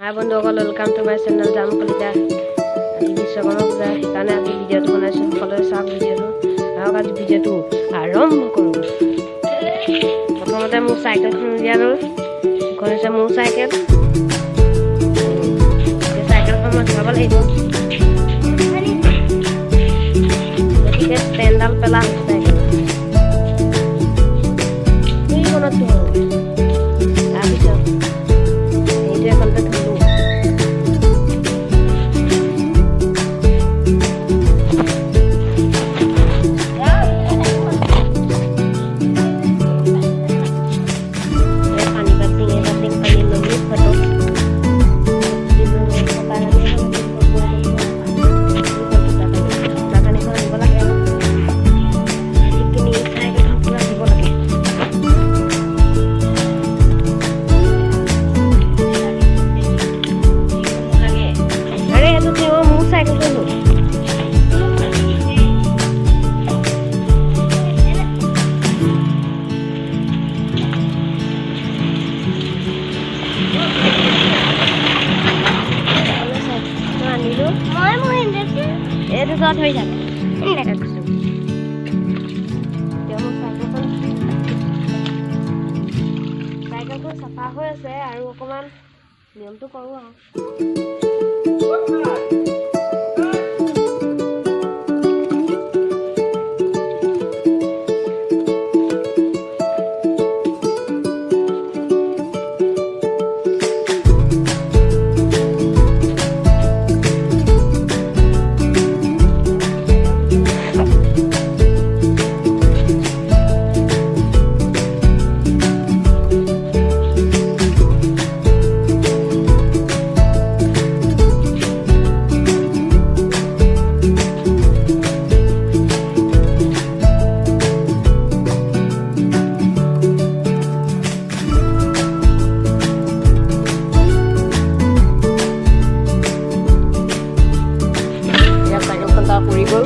হাই বন্ধুসকল, welcome to my channel জাম কলিতা। আজি বিশ্বকৰ্মা পূজা, সেইকাৰণে আজি ভিডিঅ'টো বনাইছোঁ। সকলোৱে চাওক ভিডিঅ'টো। আহক আজি ভিডিঅ'টো আৰম্ভ কৰোঁ। প্ৰথমতে মোৰ চাইকেলখন উলিয়াই লওঁ। এখন হৈছে মোৰ চাইকেল। চাইকেলখন মই ধুৱাব লাগিব, গতিকে ষ্টেণ্ডডাল পেলাম চাইকেল এইখনত ধৰোঁ। তাৰপিছত এইটো এখনতে ধৰোঁ। এইটো য'ত হৈ থাকে চাইকেলখন চাফা হৈ আছে আৰু অকণমান নিয়মটো কৰোঁ আৰু পৰি গ'ল।